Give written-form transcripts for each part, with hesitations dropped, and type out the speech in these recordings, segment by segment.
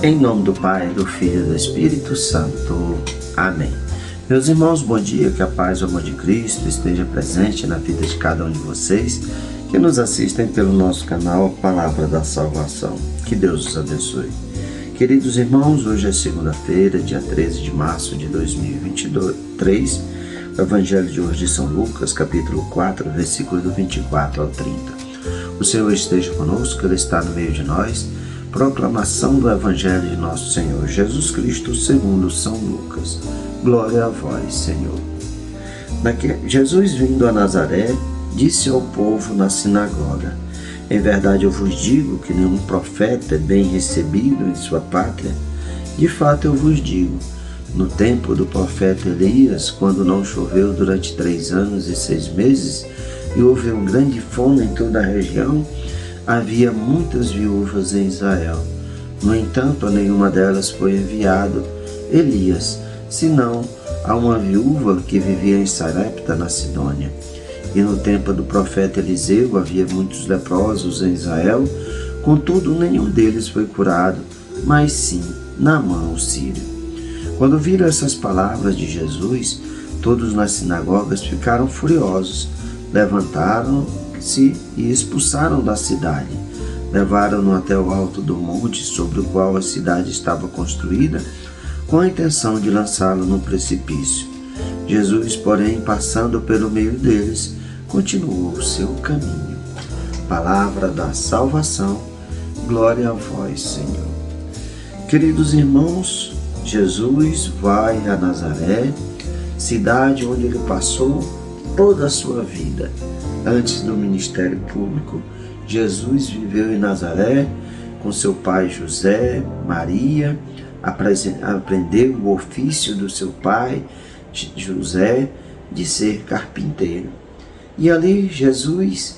Em nome do Pai, do Filho e do Espírito Santo. Amém. Meus irmãos, bom dia, que a paz e o amor de Cristo esteja presente na vida de cada um de vocês que nos assistem pelo nosso canal Palavra da Salvação. Que Deus os abençoe. Queridos irmãos, hoje é segunda-feira, dia 13 de março de 2023. O Evangelho de hoje de São Lucas, capítulo 4, versículo do 24 ao 30. O Senhor esteja conosco, Ele está no meio de nós. Proclamação do Evangelho de nosso Senhor Jesus Cristo segundo São Lucas. Glória a vós, Senhor. Jesus, vindo a Nazaré, disse ao povo na sinagoga: em verdade eu vos digo que nenhum profeta é bem recebido em sua pátria. De fato eu vos digo, no tempo do profeta Elias, quando não choveu durante 3 anos e 6 meses, e houve uma grande fome em toda a região, havia muitas viúvas em Israel. No entanto, a nenhuma delas foi enviado Elias, senão a uma viúva que vivia em Sarepta, na Sidônia. E no tempo do profeta Eliseu havia muitos leprosos em Israel, contudo nenhum deles foi curado, mas sim Naamã o sírio. Quando viram essas palavras de Jesus, todos nas sinagogas ficaram furiosos, levantaram-se e expulsaram da cidade. Levaram-no até o alto do monte sobre o qual a cidade estava construída, com a intenção de lançá-lo no precipício. Jesus, porém, passando pelo meio deles, continuou o seu caminho. Palavra da salvação, glória a vós, Senhor. Queridos irmãos, Jesus vai a Nazaré, cidade onde ele passou toda a sua vida. Antes do ministério público, Jesus viveu em Nazaré com seu pai José, Maria, aprendeu o ofício do seu pai José de ser carpinteiro. E ali Jesus,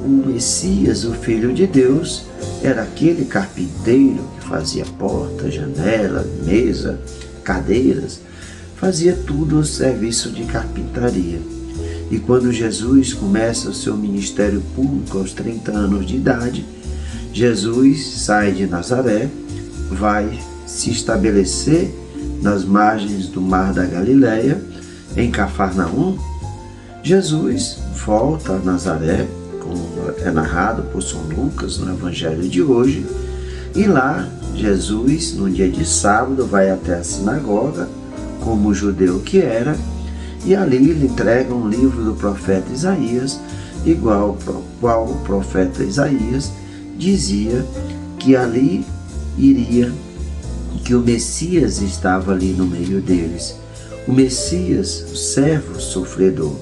o Messias, o Filho de Deus, era aquele carpinteiro que fazia porta, janela, mesa, cadeiras, fazia tudo ao serviço de carpintaria. E quando Jesus começa o seu ministério público aos 30 anos de idade, Jesus sai de Nazaré, vai se estabelecer nas margens do Mar da Galileia, em Cafarnaum. Jesus volta a Nazaré, como é narrado por São Lucas no Evangelho de hoje, e lá Jesus, no dia de sábado, vai até a sinagoga, como judeu que era, e ali lhe entrega um livro do profeta Isaías, igual qual o profeta Isaías dizia que ali que o Messias estava ali no meio deles. O Messias, o servo sofredor.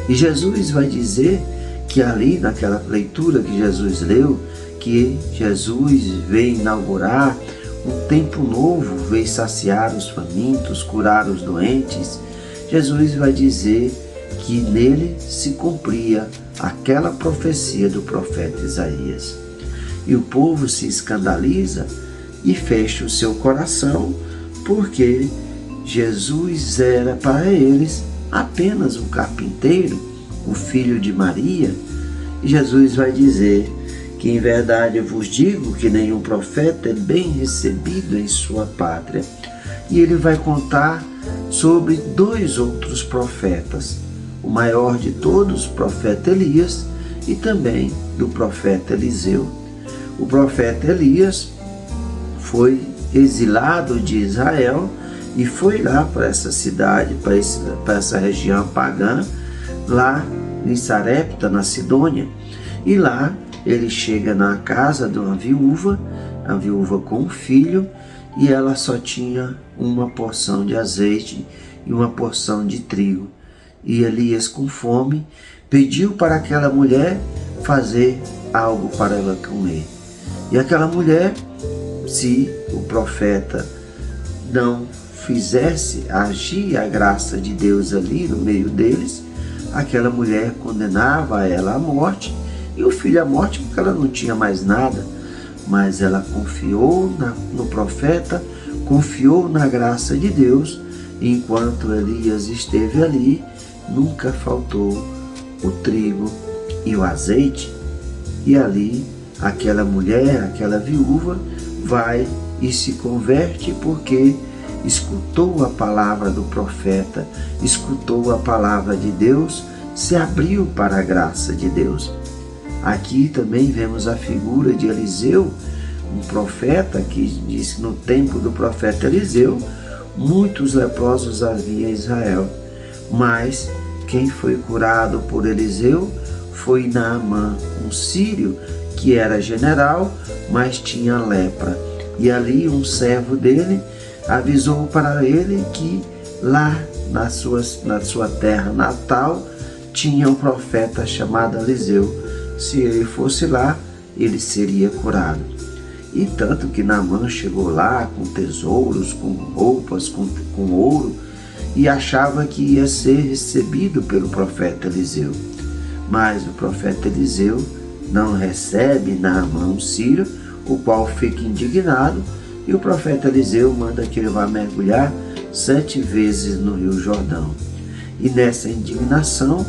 E Jesus vai dizer que ali, naquela leitura que Jesus leu, que Jesus veio inaugurar um tempo novo, veio saciar os famintos, curar os doentes. Jesus vai dizer que nele se cumpria aquela profecia do profeta Isaías. E o povo se escandaliza e fecha o seu coração, porque Jesus era para eles apenas um carpinteiro, o filho de Maria. E Jesus vai dizer que em verdade eu vos digo que nenhum profeta é bem recebido em sua pátria. E ele vai contar sobre 2 outros profetas, o maior de todos, o profeta Elias, e também do profeta Eliseu. O profeta Elias foi exilado de Israel e foi lá para essa cidade, para essa região pagã, lá em Sarepta, na Sidônia. E lá ele chega na casa de uma viúva, a viúva com um filho, e ela só tinha uma porção de azeite e uma porção de trigo. E Elias, com fome, pediu para aquela mulher fazer algo para ela comer. E aquela mulher, se o profeta não fizesse agir a graça de Deus ali no meio deles, aquela mulher condenava ela à morte e o filho à morte, porque ela não tinha mais nada. Mas ela confiou no profeta, confiou na graça de Deus, e enquanto Elias esteve ali, nunca faltou o trigo e o azeite. E ali, aquela mulher, aquela viúva, vai e se converte porque escutou a palavra do profeta, escutou a palavra de Deus, se abriu para a graça de Deus. Aqui também vemos a figura de Eliseu, um profeta que diz que no tempo do profeta Eliseu, muitos leprosos havia em Israel. Mas quem foi curado por Eliseu foi Naamã, um sírio que era general, mas tinha lepra. E ali um servo dele avisou para ele que lá na sua terra natal tinha um profeta chamado Eliseu. Se ele fosse lá, ele seria curado. E tanto que Naamã chegou lá com tesouros, com roupas, com ouro, e achava que ia ser recebido pelo profeta Eliseu. Mas o profeta Eliseu não recebe Naamã, um sírio, o qual fica indignado, e o profeta Eliseu manda que ele vá mergulhar 7 vezes no Rio Jordão. E nessa indignação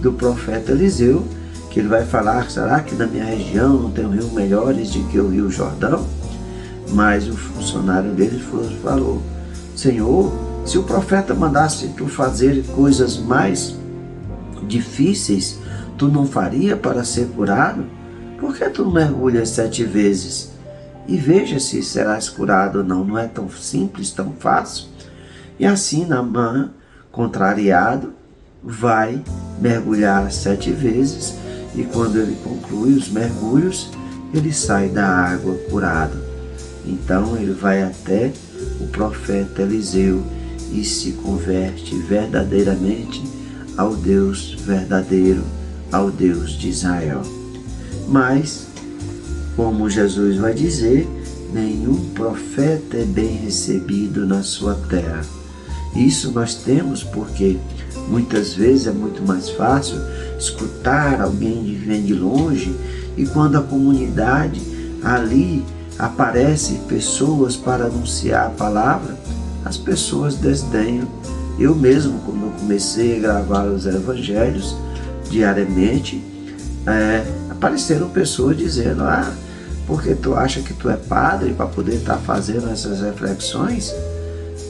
do profeta Eliseu, que ele vai falar, será que na minha região não tem rios melhores do que o Rio Jordão? Mas o funcionário dele falou, Senhor, se o profeta mandasse tu fazer coisas mais difíceis, tu não faria para ser curado? Por que tu mergulhas 7 vezes? E veja se serás curado ou não. Não é tão simples, tão fácil. E assim Naamã, contrariado, vai mergulhar 7 vezes, e quando ele conclui os mergulhos, ele sai da água curado. Então ele vai até o profeta Eliseu e se converte verdadeiramente ao Deus verdadeiro, ao Deus de Israel. Mas, como Jesus vai dizer, nenhum profeta é bem recebido na sua terra. Isso nós temos porque muitas vezes é muito mais fácil escutar alguém que vem de longe, e quando a comunidade ali aparece pessoas para anunciar a palavra, as pessoas desdenham. Eu mesmo, quando eu comecei a gravar os evangelhos diariamente, apareceram pessoas dizendo, porque tu acha que tu é padre para poder estar fazendo essas reflexões?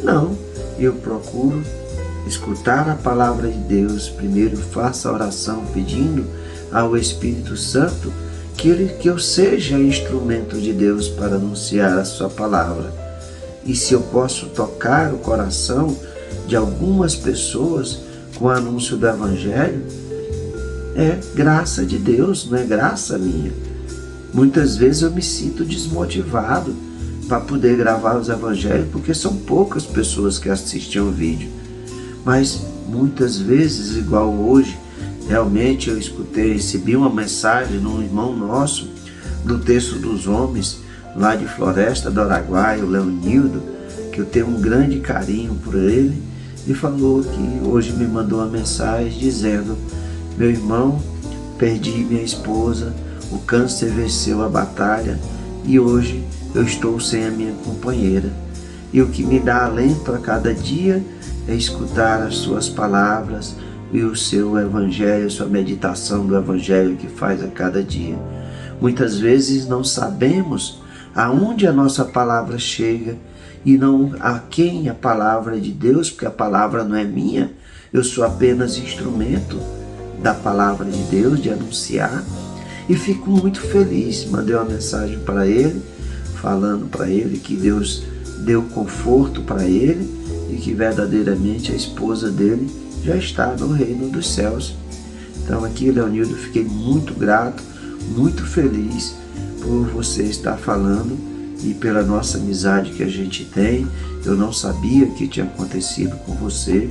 Não, eu procuro escutar a palavra de Deus. Primeiro faça a oração pedindo ao Espírito Santo que eu seja instrumento de Deus para anunciar a sua palavra. E se eu posso tocar o coração de algumas pessoas com o anúncio do Evangelho, é graça de Deus, não é graça minha. Muitas vezes eu me sinto desmotivado para poder gravar os Evangelhos, porque são poucas pessoas que assistem o vídeo. Mas muitas vezes, igual hoje, realmente eu recebi uma mensagem de um irmão nosso, do Texto dos Homens, lá de Floresta do Araguaia, o Leonildo, que eu tenho um grande carinho por ele, e falou que hoje me mandou uma mensagem dizendo, meu irmão, perdi minha esposa, o câncer venceu a batalha e hoje eu estou sem a minha companheira. E o que me dá alento a cada dia é escutar as suas palavras e o seu evangelho, sua meditação do evangelho que faz a cada dia. Muitas vezes não sabemos aonde a nossa palavra chega e não a quem a palavra é de Deus, porque a palavra não é minha, eu sou apenas instrumento da palavra de Deus, de anunciar, e fico muito feliz. Mandei uma mensagem para ele, falando para ele que Deus deu conforto para ele e que verdadeiramente a esposa dele já está no reino dos céus. Então aqui, Leonildo, fiquei muito grato, muito feliz por você estar falando e pela nossa amizade que a gente tem. Eu não sabia que tinha acontecido com você.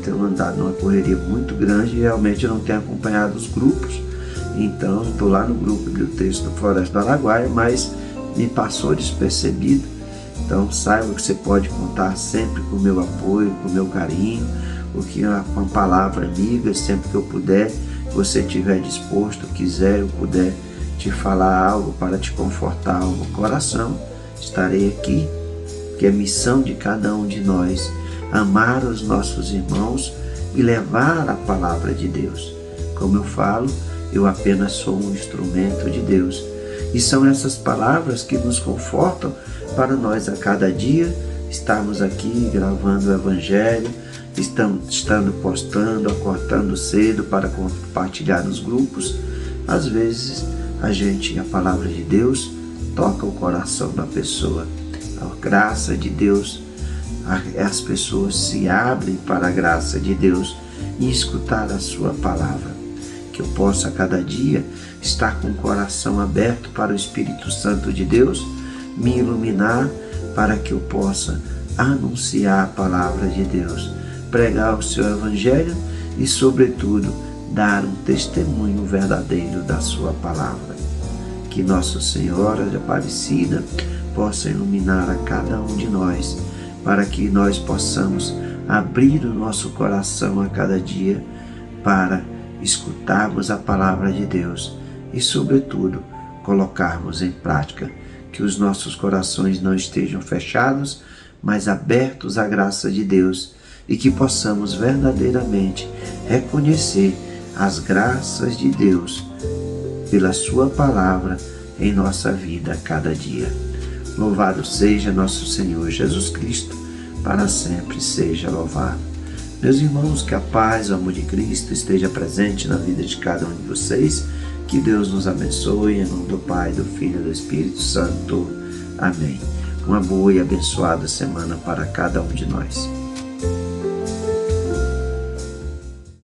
Tenho andado numa correria muito grande e realmente eu não tenho acompanhado os grupos. Então, estou lá no grupo do Texto do Floresta do Araguaia, mas me passou despercebido. Então, saiba que você pode contar sempre com o meu apoio, com o meu carinho, com a palavra amiga, sempre que eu puder, você estiver disposto, quiser, eu puder te falar algo para te confortar o coração, estarei aqui, que é missão de cada um de nós, amar os nossos irmãos e levar a palavra de Deus. Como eu falo, eu apenas sou um instrumento de Deus. E são essas palavras que nos confortam para nós a cada dia estarmos aqui gravando o Evangelho, estando postando, acordando cedo para compartilhar nos grupos. Às vezes a palavra de Deus toca o coração da pessoa. A graça de Deus, as pessoas se abrem para a graça de Deus e escutar a sua palavra. Que eu possa a cada dia estar com o coração aberto para o Espírito Santo de Deus me iluminar, para que eu possa anunciar a palavra de Deus, pregar o seu Evangelho e, sobretudo, dar um testemunho verdadeiro da sua palavra. Que Nossa Senhora de Aparecida possa iluminar a cada um de nós, para que nós possamos abrir o nosso coração a cada dia para escutarmos a palavra de Deus e, sobretudo, colocarmos em prática, que os nossos corações não estejam fechados, mas abertos à graça de Deus, e que possamos verdadeiramente reconhecer as graças de Deus pela sua palavra em nossa vida a cada dia. Louvado seja nosso Senhor Jesus Cristo, para sempre seja louvado. Meus irmãos, que a paz, o amor de Cristo esteja presente na vida de cada um de vocês. Que Deus nos abençoe, em nome do Pai, do Filho e do Espírito Santo. Amém. Uma boa e abençoada semana para cada um de nós.